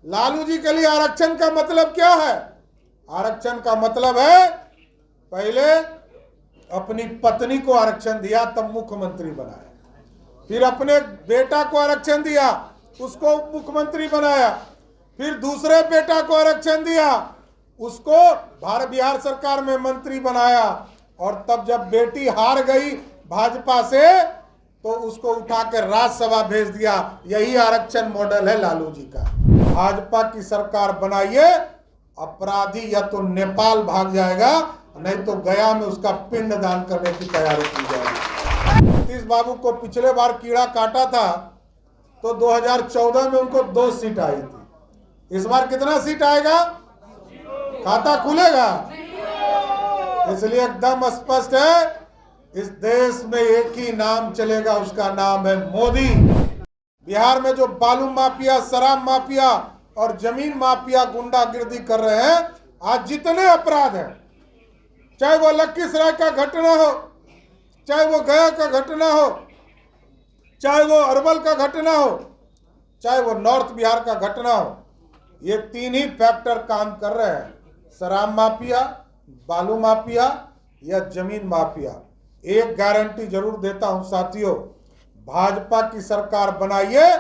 लालू जी के लिए आरक्षण का मतलब क्या है? आरक्षण का मतलब है पहले अपनी पत्नी को आरक्षण दिया तब मुख्यमंत्री बनाया, फिर अपने बेटा को आरक्षण दिया उसको मुख्यमंत्री बनाया, फिर दूसरे बेटा को आरक्षण दिया उसको बिहार सरकार में मंत्री बनाया, और तब जब बेटी हार गई भाजपा से तो उसको उठा कर राज्यसभा भेज दिया। यही आरक्षण मॉडल है लालू जी का। भाजपा की सरकार बनाइए, अपराधी या तो नेपाल भाग जाएगा नहीं तो गया में उसका पिंड दान करने की तैयारी की जाएगी। नीतीश बाबू को पिछले बार कीड़ा काटा था तो 2014 में उनको 2 सीट आई थी। इस बार कितना सीट आएगा? खाता खुलेगा? इसलिए एकदम स्पष्ट है, इस देश में एक ही नाम चलेगा, उसका नाम है मोदी। बिहार में जो बालू माफिया, शराब माफिया और जमीन माफिया गुंडागिर्दी कर रहे हैं, आज जितने अपराध हैं, चाहे वो लखीसराय का घटना हो, चाहे वो गया का घटना हो, चाहे वो अरवल का घटना हो, चाहे वो नॉर्थ बिहार का घटना हो, ये 3 ही फैक्टर काम कर रहे हैं, शराब माफिया, बालू माफिया या जमीन माफिया। एक गारंटी जरूर देता हूं साथियों, भाजपा की सरकार बनाइए,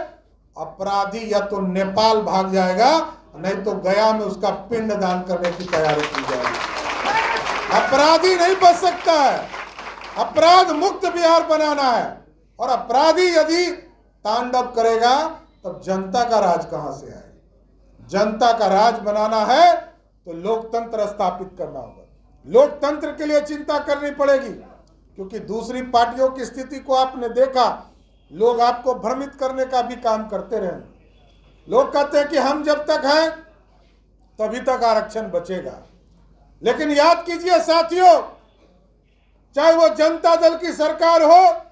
अपराधी या तो नेपाल भाग जाएगा नहीं तो गया में उसका पिंड दान करने की तैयारी की जाएगी। अपराधी नहीं बच सकता है, अपराध मुक्त बिहार बनाना है, और अपराधी यदि तांडव करेगा तब जनता का राज कहां से आएगा? जनता का राज बनाना है तो लोकतंत्र स्थापित करना होगा। लोकतंत्र के लिए चिंता करनी पड़ेगी, क्योंकि दूसरी पार्टियों की स्थिति को आपने देखा, लोग आपको भ्रमित करने का भी काम करते रहे। लोग कहते हैं कि हम जब तक हैं तभी तक आरक्षण बचेगा, लेकिन याद कीजिए साथियों, चाहे वो जनता दल की सरकार हो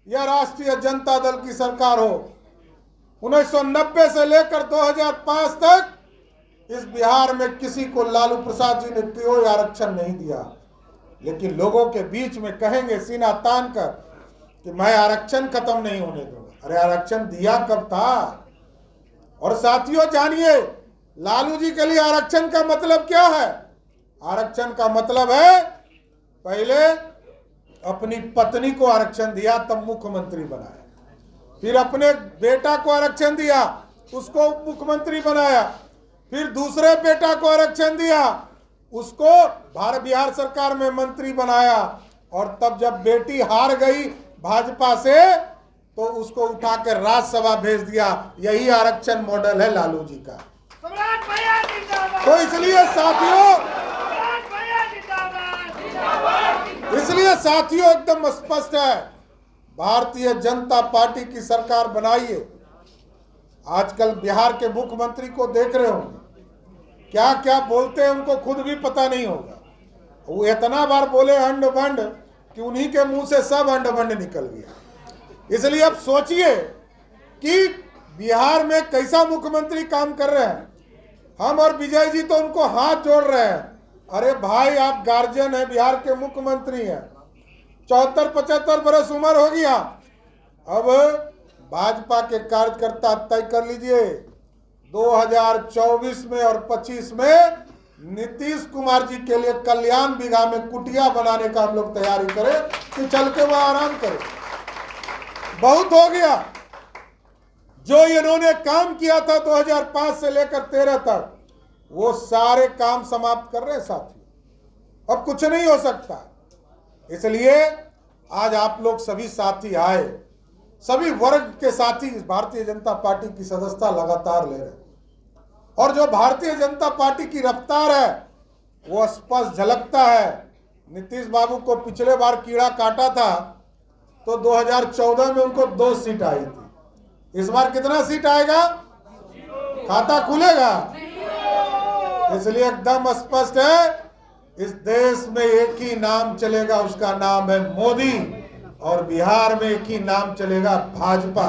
या राष्ट्रीय जनता दल की सरकार हो, 1990 से लेकर 2005 तक इस बिहार में किसी को लालू प्रसाद जी ने कोई आरक्षण नहीं दिया। लेकिन लोगों के बीच में कहेंगे सीना तान कर कि मैं आरक्षण खत्म नहीं होने दूंगा। अरे आरक्षण दिया कब था? और साथियों जानिए, लालू जी के लिए आरक्षण का मतलब क्या है? आरक्षण का मतलब है पहले अपनी पत्नी को आरक्षण दिया तब मुख्यमंत्री बनाया, फिर अपने बेटा को आरक्षण दिया उसको मुख्यमंत्री बनाया, फिर दूसरे बेटा को आरक्षण दिया उसको बिहार सरकार में मंत्री बनाया, और तब जब बेटी हार गई भाजपा से तो उसको उठाकर राज्यसभा भेज दिया। यही आरक्षण मॉडल है लालू जी का। तो इसलिए साथियों एकदम स्पष्ट है, भारतीय जनता पार्टी की सरकार बनाइए। आजकल बिहार के मुख्यमंत्री को देख रहे होंगे, क्या क्या बोलते हैं उनको खुद भी पता नहीं होगा। वो इतना बार बोले अंड बंड कि उन्हीं के मुंह से सब अंड बंड निकल गया। इसलिए अब सोचिए कि बिहार में कैसा मुख्यमंत्री काम कर रहे हैं। हम और विजय जी तो उनको हाथ जोड़ रहे हैं, अरे भाई आप गार्जियन है, बिहार के मुख्यमंत्री हैं, 74-75 बरस उम्र हो गया। अब भाजपा के कार्यकर्ता तय कर लीजिए, 2024 में और 25 में नीतीश कुमार जी के लिए कल्याण बिघा में कुटिया बनाने का हम लोग तैयारी करें कि चल के वह आराम करें। बहुत हो गया जो इन्होंने काम किया था 2005 से लेकर 13 तक, वो सारे काम समाप्त कर रहे साथी। अब कुछ नहीं हो सकता। इसलिए आज आप लोग सभी साथी आए, सभी वर्ग के साथी भारतीय जनता पार्टी की सदस्यता लगातार ले रहे हैं, और जो भारतीय जनता पार्टी की रफ्तार है वो स्पष्ट झलकता है। नीतीश बाबू को पिछले बार कीड़ा काटा था तो 2014 में उनको 2 सीट आई थी। इस बार कितना सीट आएगा? खाता खुलेगा? इसलिए एकदम स्पष्ट है, इस देश में एक ही नाम चलेगा, उसका नाम है मोदी, और बिहार में एक ही नाम चलेगा भाजपा।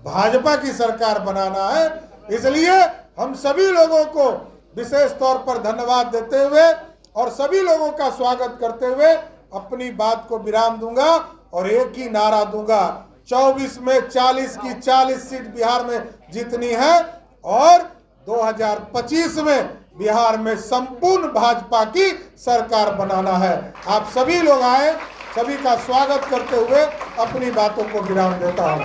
भाजपा की सरकार बनाना है। इसलिए हम सभी लोगों को विशेष तौर पर धन्यवाद देते हुए और सभी लोगों का स्वागत करते हुए अपनी बात को विराम दूंगा और एक ही नारा दूंगा, 24 में 40 की 40 सीट बिहार में जीतनी है और 2025 में बिहार में संपूर्ण भाजपा की सरकार बनाना है। आप सभी लोग आए, सभी का स्वागत करते हुए अपनी बातों को विराम देता हूं।